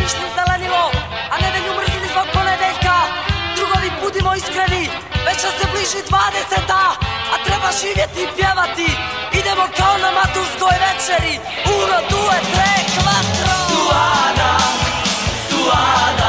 višnju zelenilo, a nedelju mrzili zbog ponedeljka. Drugovi, budimo iskreni, već se bliži 20-ta, a treba živjeti i pjevati. Idemo kao na maturskoj večeri, 1, 2, 3, 4. Suana, Suana